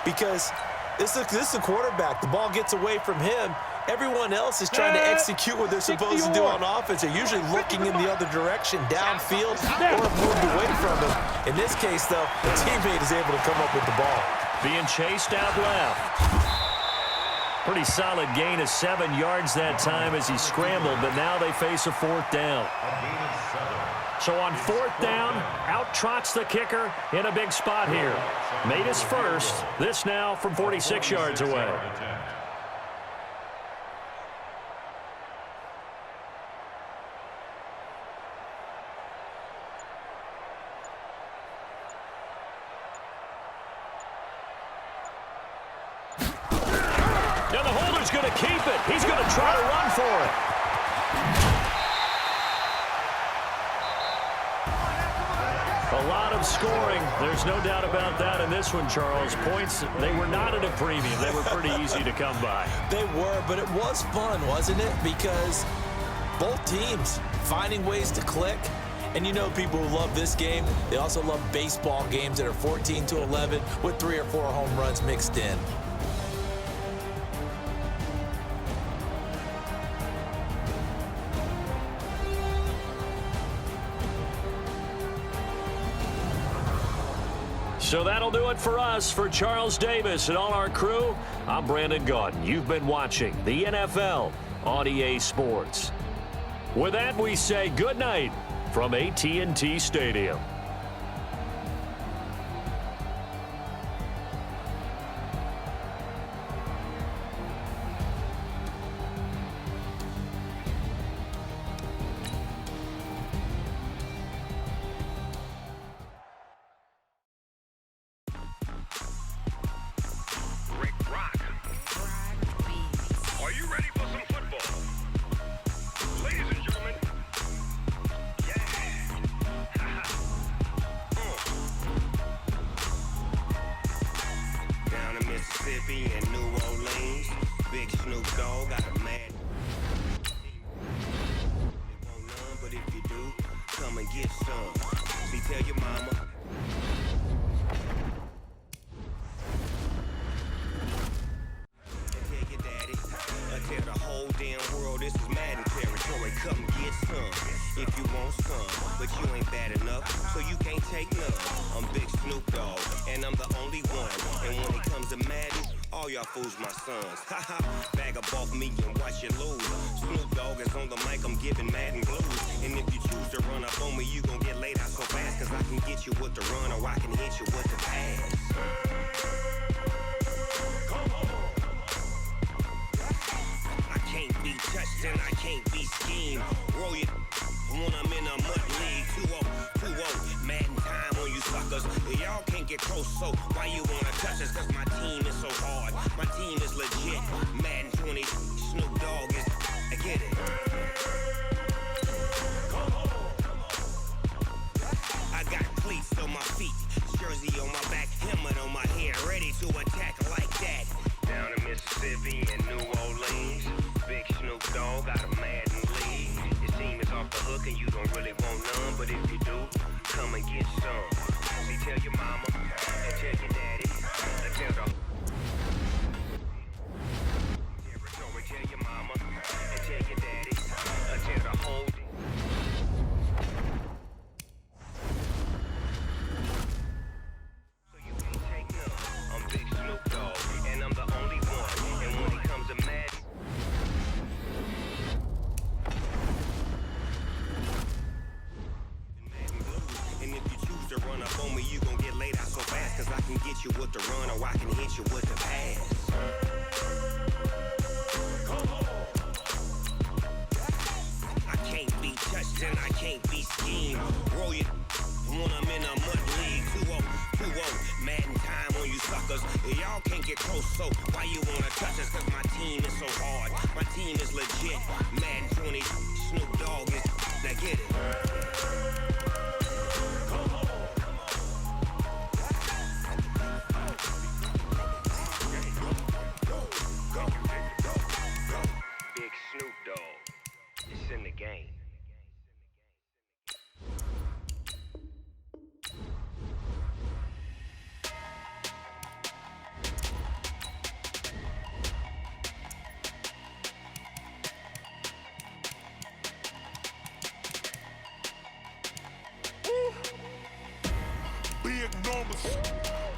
Because this is the quarterback. The ball gets away from him. Everyone else is trying to execute what they're supposed to do on offense. They're usually looking in the other direction, downfield, or have moved away from him. In this case, though, the teammate is able to come up with the ball. Being chased out left. Pretty solid gain of 7 yards that time as he scrambled, but now they face a 4th down. So on 4th down, out trots the kicker in a big spot here. Made his first. This now from 46 yards away. And the holder's going to keep it. He's going to try to run for it. A lot of scoring. There's no doubt about that in this one, Charles. Points, they were not at a premium. They were pretty easy to come by. They were, but it was fun, wasn't it? Because both teams finding ways to click. And you know people who love this game, they also love baseball games that are 14-11 with 3 or 4 home runs mixed in. So that'll do it for us. For Charles Davis and all our crew, I'm Brandon Gaudin. You've been watching the NFL on EA Sports. With that, we say good night from AT&T Stadium. Mississippi and New Orleans, Big Snoop Dogg got a mad. It won't none, but if you do, come and get some. See, tell your mama. And tell your daddy. Tell the whole damn world this is Madden territory. Come and get some. If you want some, but you ain't bad enough, so you can't take none. I'm Big Snoop Dogg, and I'm the only one. And when it comes to Madden, all y'all fools my sons. Haha, bag up off me and watch you lose. Snoop Dogg is on the mic, I'm giving Madden blues. And if you choose to run up on me, you gon' get laid out so fast. Cause I can get you with the run, or I can hit you with the pass. Come on. I can't be touched and I can't be schemed. Roll your when I'm in a mud league. 2-0, Madden time on you suckers. Y'all can't get close, so why you wanna touch us? Cause my team is so hard. My team is legit. Madden 20, Snoop Dogg is. I get it. I got cleats on my feet, jersey on my back, helmet on my head, ready to attack like that. Down in Mississippi and New Orleans, Big Snoop Dogg got a Madden league. Your team is off the hook and you don't really want none, but if you do, come and get some. See, tell your mama and tell your daddy, and tell the territory, tell your mama and tell your daddy, and tell the whole. So you can't take none. I'm Big Snoop Dogg, and I'm the only one. And when it comes to Madden. And if you choose to run up on me, you gon' get laid out so fast. Cause I can get you with the run or I can hit you with the pass. I can't be touched and I can't be schemed. Roll your when I'm in a mud league. 2-0, Madden time on you suckers. Y'all can't get close, so why you wanna touch us? Cause my team is so hard. My team is legit. Madden 20, Snoop Dogg is. Now get it. Big Snoop Dogg. It's in the game.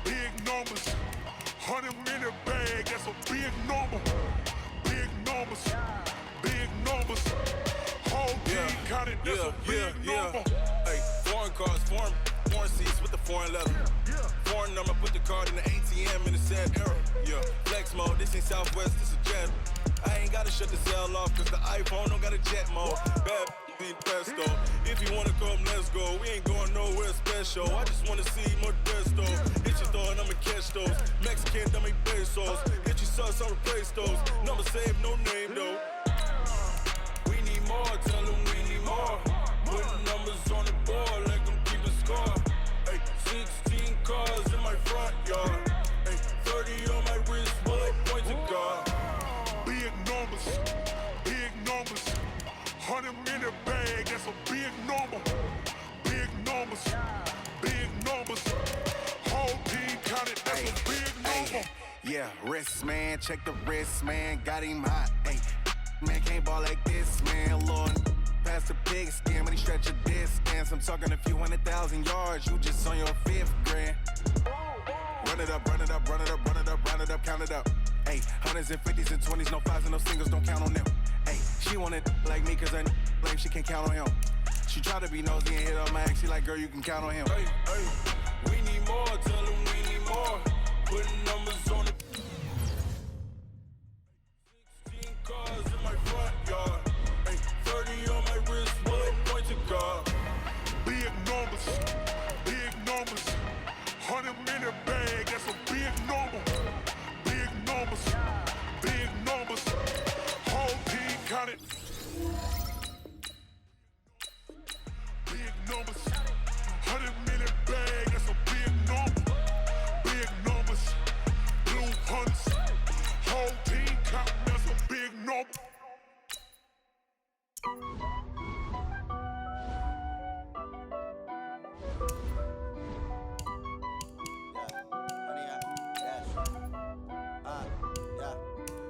Big numbers, 100-minute bag, that's a big number. Big numbers, whole team counted, that's a big number. Hey, foreign cars, foreign seats with the foreign leather. Foreign number, put the card in the ATM in the sad era. Yeah, flex mode, this ain't Southwest, this a jet. I ain't gotta shut the cell off, cause the iPhone don't got a jet mode. Bad need pesto. If you wanna come, let's go. We ain't going nowhere special. I just wanna see more Modesto. Hit your throw and I'ma catch those. Mexican, dummy pesos. Hit your sauce, I'll replace those. Number saved, no name though. We need more, tell them we need more. Putting numbers on the board, let them keep a score. Ay, 16 cars in my front yard. Ay, 30 on my wrist, bullet points of God. Big numbers, 100-minute bag, that's a big number. Big numbers, whole team counted, that's a big number. Yeah, wrist man, check the wrist man, got him hot. Ay, man can't ball like this, man. Lord, past the pig skin when he stretch a distance. I'm talking a few 100,000 yards, you just on your 5th grand. Run it up, count it up. Ay, hundreds and 50s and 20s, no 5s and no singles, don't count on them. Ay, she want it like me cause her lame, she can't count on him. She try to be nosy and hit up my ex, she like, girl, you can count on him. Hey, we need more, tell them we need more. Putting numbers on the 16 cars in my front yard. Ay, 30 on my wrist, bullet points of God. Big numbers, 100-minute bag, that's a big number. Big numbers, whole team counted. Big numbers, 100-minute bag, that's a big number. Big numbers, blue hunts, whole team counting, that's a big number.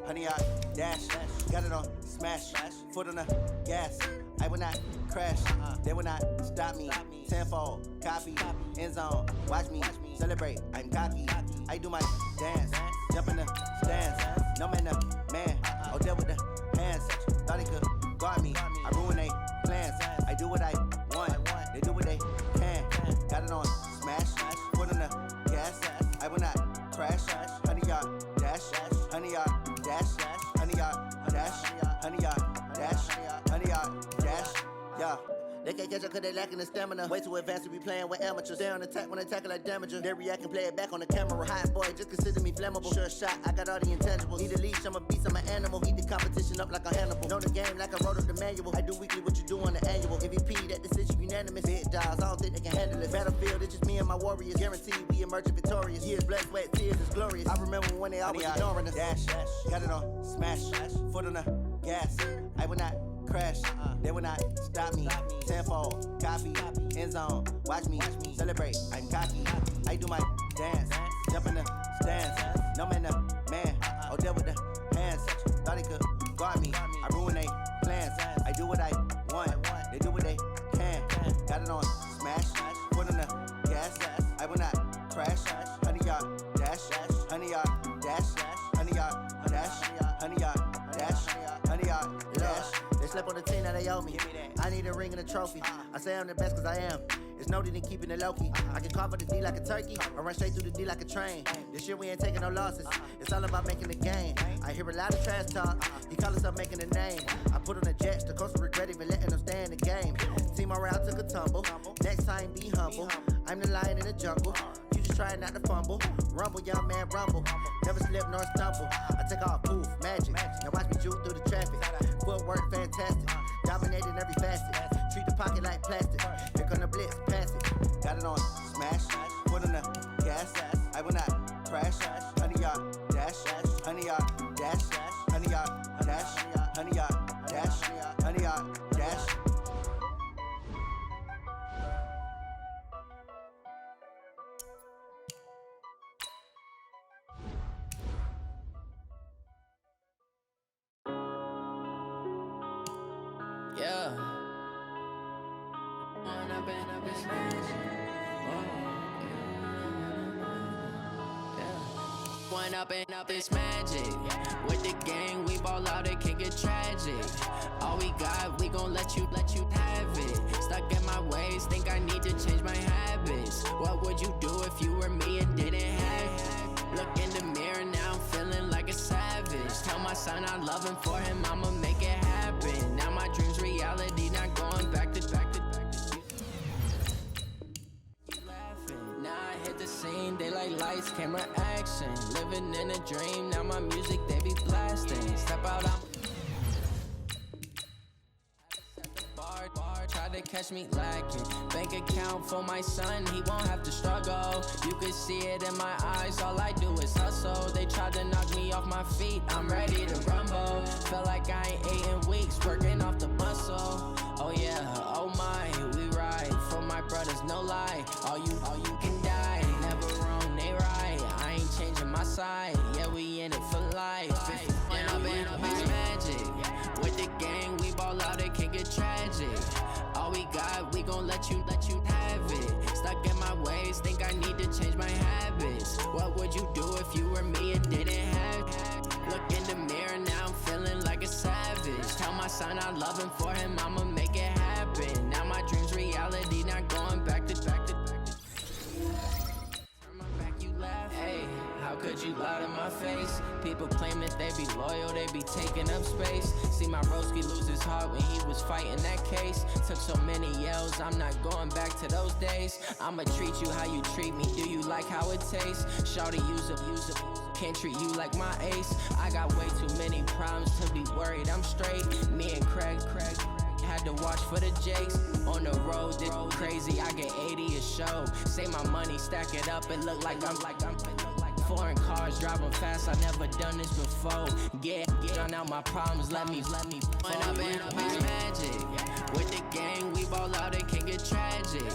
Honey, I dash, got it on smash, foot on the gas. I will not crash, they will not stop me. Tenfold, copy, end zone, watch me celebrate. I'm cocky, I do my dance, jump in the stands. No man, the man, oh there with the hands. Thought he could guard me, I ruin they plans. I do what I want, they do what they can. Got it on smash, foot on the gas. I will not crash, honey, y'all dash, honey, y'all dash, honey, y'all dash, honey, y'all dash, 100-yard dash, yeah. They can't catch up cause they lacking the stamina. Way too advanced to be playing with amateurs. Stay on attack when they tackle like damager. They react and play it back on the camera. Hot boy, just consider me flammable. Sure shot, I got all the intangibles. Need a leash, I'm a beast, I'm an animal. Eat the competition up like a Hannibal. Know the game like I wrote up the manual. I do weekly what you do on the annual. MVP, that decision unanimous. Big dogs, I don't think they can handle it. Battlefield, it's just me and my warriors. Guaranteed we emerging victorious. Years, blood, sweat, tears, it's glorious. I remember when they always ignoring us. Dash, got it on, smash, foot on the gas. I will not crash, they will not stop me. Tenfold, copy, end zone, watch me celebrate. I'm cocky, I do my dance, jump in the stands. No man, the man, oh there with the hands. Thought he could guard me, I ruin they plans. I do what I want, they do what they can. Got it on smash, foot on the gas. I will not crash, 100-yard dash, 100-yard dash, 100-yard dash, 100-yard dash, 100-yard dash. They slept on the team that they owe me. I need a ring and a trophy. I say I'm the best cause I am. It's noted in keeping it low-key. I can carve up the D like a turkey or run straight through the D like a train. This year we ain't taking no losses. It's all about making the game. I hear a lot of trash talk. He call himself making a name. I put on the Jets. The coach will regret even letting them stay in the game. Team morale took a tumble. Next time be humble. I'm the lion in the jungle. You just trying not to fumble. Rumble, young man, rumble. Never slip nor stumble. I take off, poof, magic. Now watch me juke through the traffic. Footwork fantastic. Dominating every facet. Treat the pocket like plastic. Here come the blitz, pass it. Got it on smash. Foot on the gas. I will not crash. 100-yard dash. 100-yard dash. 100-yard dash. 100-yard dash. 100-yard dash. Yeah. When I've been up this When up this magic. With the gang, we ball out, it can get tragic. All we got, we gon' let you have it. Stuck in my ways, think I need to change my habits. What would you do if you were me and didn't have it? Look in the mirror, now I'm feeling like a savage. Tell my son I love him, for him I'ma make it happen. Now my dream's reality, not going back to Now I hit the scene, they like lights, camera, action. Living in a dream, now my music, they be blasting. Step out, I'm bar, try to catch me lacking. Bank account for my son, he won't have to struggle. You can see it in my eyes, all I do is hustle. They tried to knock me off my feet, I'm ready to rumble. Feel like I ain't ate in weeks, working off the muscle. Oh yeah, oh my, we ride for my brothers, no lie. All you can die, never wrong, they right. I ain't changing my side, yeah, we in it for life. When I've been up this magic. With the gang, we ball out, it can get tragic. All we got, we gon' let you have it. Stuck in my ways, think I need to change my habits. What would you do if you were me and didn't have it? Look in the mirror, now I'm feeling like a savage. Tell my son I love him, for him I'ma make it happen. Now my dream's reality, not going back to Turn my back, you laugh. Hey, how could you lie to my face? People claim that they be loyal, they be taking up space. See my broski lose his heart when he was fighting that case. Took so many yells, I'm not going back to those days. I'ma treat you how you treat me, do you like how it tastes? Shawty, use up, can't treat you like my ace. I got way too many problems to be worried, I'm straight. Me and Craig had to watch for the Jakes. On the road, this crazy, I get 80 a show. Say my money, stack it up, it look like I'm foreign cars, driving fast, I never done this before. Get done out my problems, let me When I've been up this magic. With the gang, we ball out, it can get tragic.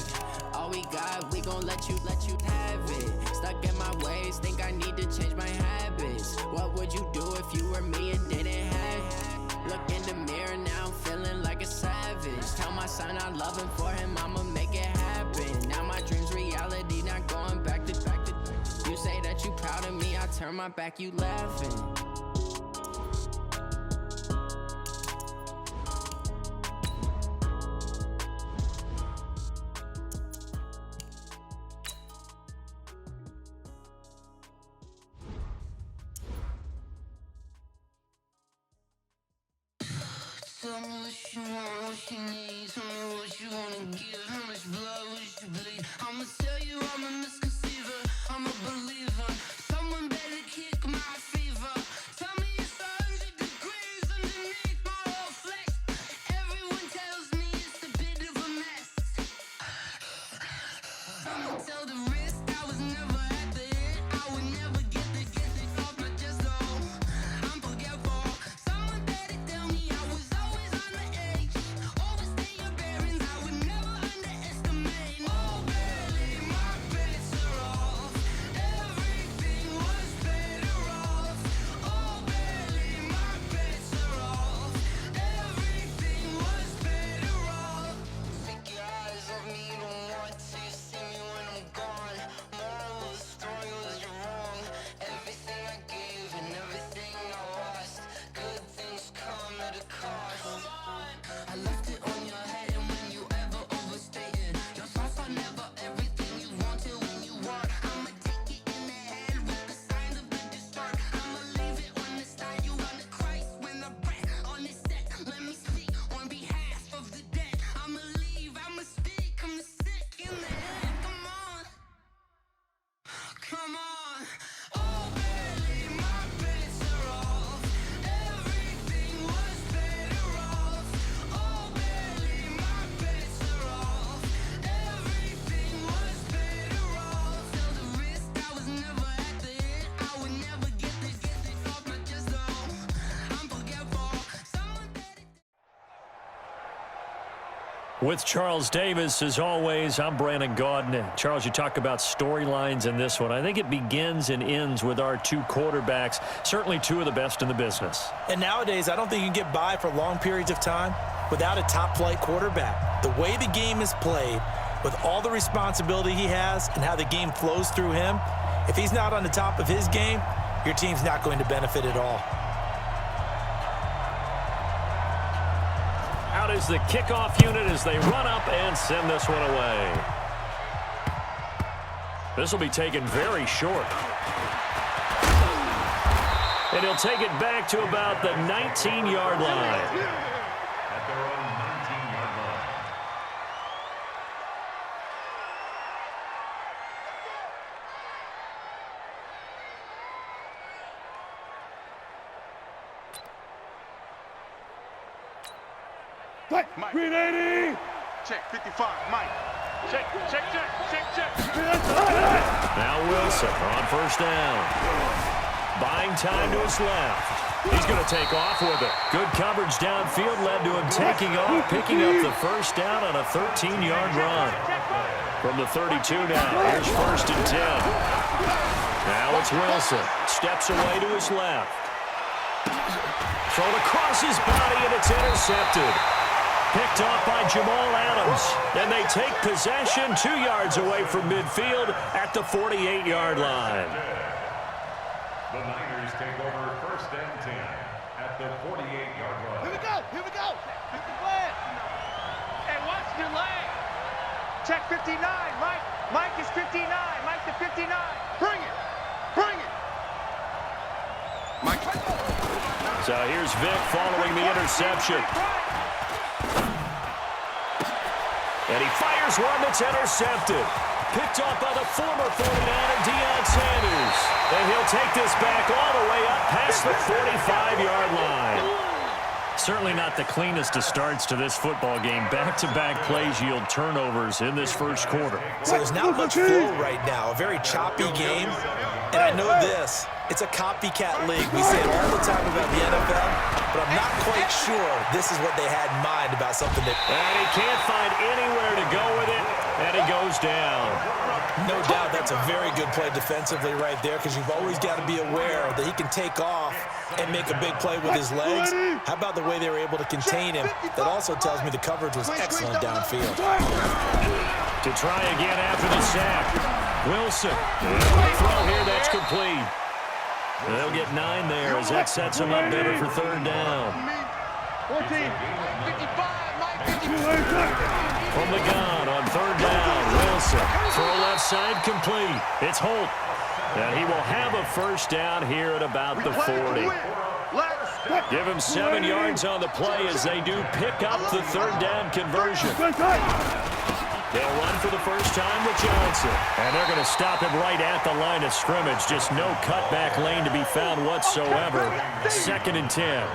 All we got, we gon' let you have it. Stuck in my ways, think I need to change my habits. What would you do if you were me and didn't have it? Look in the mirror, now I'm feeling like a savage. Tell my son I love him, for him I'ma make it happen. Now my dream's reality, not going back to You say that you proud of me, I turn my back, you laughing. Tell me what you want, what you need. Tell me what you wanna give. How much blood would you bleed? I'ma tell you I'm a misconceiver. I'm a believer. Someone better kick my fever. Tell me it's 100 degrees underneath my whole flesh. Everyone tells me it's a bit of a mess. I'ma tell the risk I was never at the end. I would never get it off my chest though. I'm forgetful. Someone better tell me I was always on the edge. Overstay your bearings, I would never underestimate. Oh, barely, my bets are off. Everything was better off. Oh, barely, my bets are off. Everything was better off. Take your eyes off me, don't want to see me when I'm gone. Moral of the story was you're wrong. Everything I gave and everything I lost. Good things come at a cost. I left it on your head, and when you ever overstay it, your thoughts are never everything you wanted when you want. I'ma take it in the head with the signs of the distort. I'ma leave it on the side. You on the Christ when the breath on the set. Let me speak on behalf of the dead. I'ma leave, I'ma speak. I'm the sick in the head. Come on, come on. Oh, barely, my bets are off. Everything was better off. Oh, barely, my bets are off. Everything was better off. Till the risk I was never at the end. I would never get it off my chest though. I'm forgetful. Someone better. With Charles Davis, as always, I'm Brandon Gaudin. Charles, you talk about storylines in this one. I think it begins and ends with our two quarterbacks, certainly two of the best in the business. And nowadays, I don't think you can get by for long periods of time without a top-flight quarterback. The way the game is played, with all the responsibility he has and how the game flows through him, if he's not on the top of his game, your team's not going to benefit at all. Out is the kickoff unit as they run up and send this one away. This will be taken very short. And he'll take it back to about the 19-yard line. At their own 19-yard line. Mike. Green 80. Check, 55, Mike. Check. Now Wilson on first down. Buying time to his left. He's going to take off with it. Good coverage downfield led to him taking off, picking up the first down on a 13-yard run. From the 32 now, here's first and 10. Now it's Wilson. Steps away to his left. Thrown across his body, and it's intercepted. Picked off by Jamal Adams. And they take possession 2 yards away from midfield at the 48-yard line. The Niners take over first and 10 at the 48-yard line. Here we go. Pick the flag. Hey, watch your leg. Check 59, Mike. Mike is 59. Mike to 59. Bring it. Mike. So here's Vic following the interception. And he fires one that's intercepted. Picked off by the former 49er, Deion Sanders. And he'll take this back all the way up past the 45-yard line. Certainly not the cleanest of starts to this football game. Back-to-back plays yield turnovers in this first quarter. So there's not much flow right now. A very choppy game. And I know this. It's a copycat league. We say it all the time about the NFL, but I'm not quite sure this is what they had in mind about something that... And he can't find anywhere to go with it, and he goes down. No doubt that's a very good play defensively right there, because you've always got to be aware that he can take off and make a big play with his legs. How about the way they were able to contain him? That also tells me the coverage was excellent downfield. To try again after the sack. Wilson. Throw here, that's complete. They'll get 9 there as that sets them up better for third down. 14, 55, Mike, 55. From the gun on third down, Wilson. Throw left side complete. It's Holt. And he will have a first down here at about the 40. Give him 7 yards on the play as they do pick up the third down conversion. They'll run for the first time with Johnson. And they're going to stop him right at the line of scrimmage. Just no cutback lane to be found whatsoever. 2nd and 10.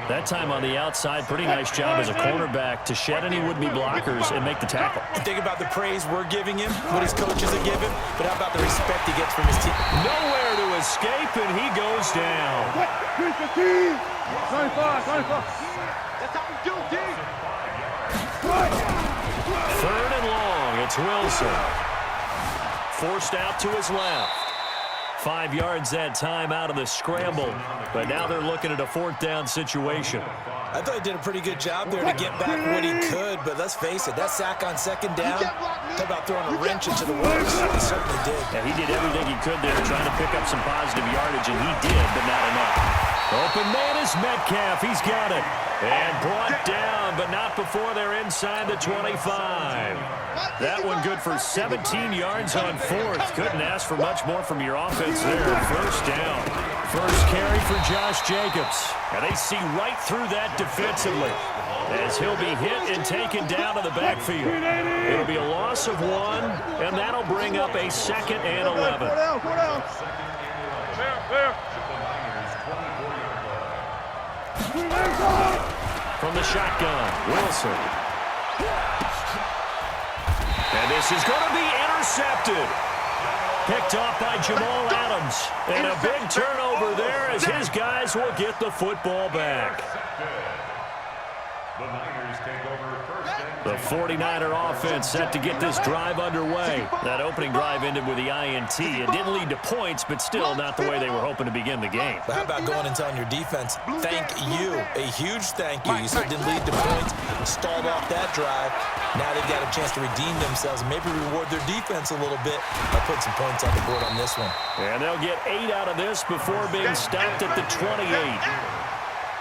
That time on the outside, pretty nice job as a cornerback to shed any would-be blockers and make the tackle. Think about the praise we're giving him, what his coaches are giving, but how about the respect he gets from his team? Nowhere to escape, and he goes down. 95. That's how we do it, D. 3rd and long, it's Wilson. Forced out to his left. 5 yards that time out of the scramble, but now they're looking at a 4th down situation. I thought he did a pretty good job there to get back what he could, but let's face it, that sack on 2nd down, talk about throwing a wrench into the works. He certainly did. Yeah, he did everything he could there, trying to pick up some positive yardage, and he did, but not enough. Open man is Metcalf. He's got it. And brought down, but not before they're inside the 25. That one good for 17 yards on 4th. Couldn't ask for much more from your offense there. First down. First carry for Josh Jacobs. And they see right through that defensively as he'll be hit and taken down to the backfield. It'll be a loss of 1, and that'll bring up a 2nd and 11. From the shotgun, Wilson. And this is going to be intercepted. Picked off by Jamal Adams. And a big turnover there as his guys will get the football back. The Niners take over first and The 49er offense set to get this drive underway. That opening drive ended with the INT. It didn't lead to points, but still not the way they were hoping to begin the game. But how about going and telling your defense, thank you, a huge thank you. You said it didn't lead to points, stalled off that drive. Now they've got a chance to redeem themselves and maybe reward their defense a little bit by putting some points on the board on this one. And they'll get 8 out of this before being stopped at the 28.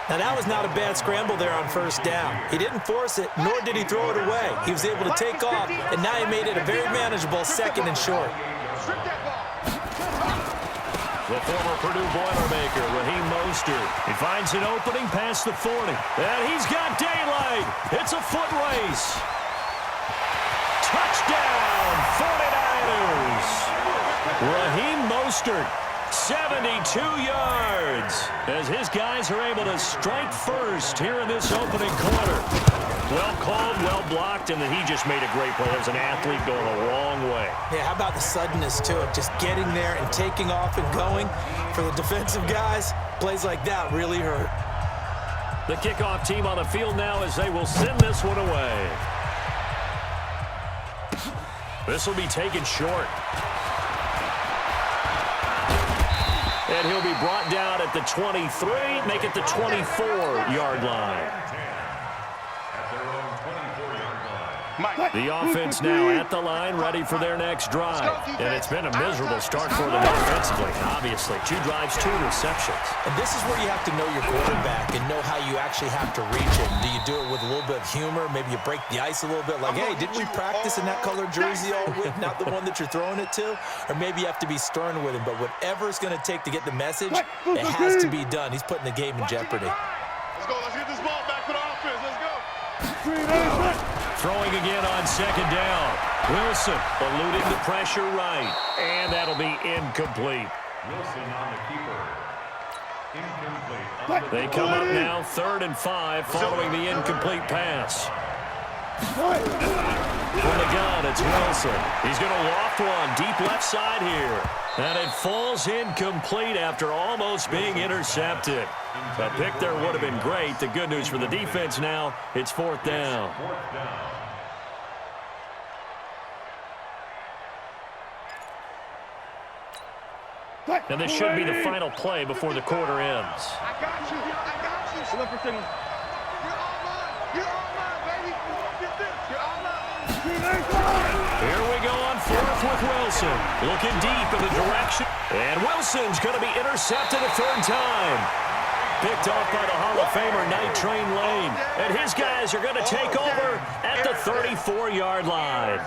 Now, that was not a bad scramble there on first down. He didn't force it, nor did he throw it away. He was able to take off, and now he made it a very manageable 2nd and short. The former Purdue Boilermaker, Raheem Mostert. He finds an opening past the 40. And he's got daylight. It's a foot race. Touchdown, 49ers. Raheem Mostert. 72 yards as his guys are able to strike first here in this opening quarter. Well called, well blocked, and then he just made a great play. There's an athlete going a long way. Yeah, how about the suddenness to it? Just getting there and taking off and going. For the defensive guys, plays like that really hurt. The kickoff team on the field now as they will send this one away. This will be taken short. And he'll be brought down at the 23, make it the 24-yard line. The offense now at the line, ready for their next drive. And it's been a miserable start for them offensively, obviously. 2 drives, 2 receptions. And this is where you have to know your quarterback and know how you actually have to reach it. Do you do it with a little bit of humor? Maybe you break the ice a little bit, like, hey, didn't we practice in that colored jersey all week, not the one that you're throwing it to? Or maybe you have to be stern with him. But whatever it's going to take to get the message, it has to be done. He's putting the game in jeopardy. Let's go. Let's get this ball back for the offense. Let's go. Throwing again on 2nd down. Wilson eluding the pressure right. And that'll be incomplete. Wilson on the keeper. Incomplete. They come up now 3rd and 5 following the incomplete pass. From the gun, it's Wilson. He's going to loft one deep left side here. And it falls incomplete after almost being intercepted. A pick there would have been great. The good news for the defense now, it's 4th down. And this should be the final play before the quarter ends. I got you. I got you. You're all mine. You're all mine, baby. Get this. You're all mine. Here we go on 4th with Wilson. Looking deep in the direction. And Wilson's going to be intercepted a 3rd time. Picked off by the Hall of Famer Night Train Lane. And his guys are going to take over at the 34-yard line.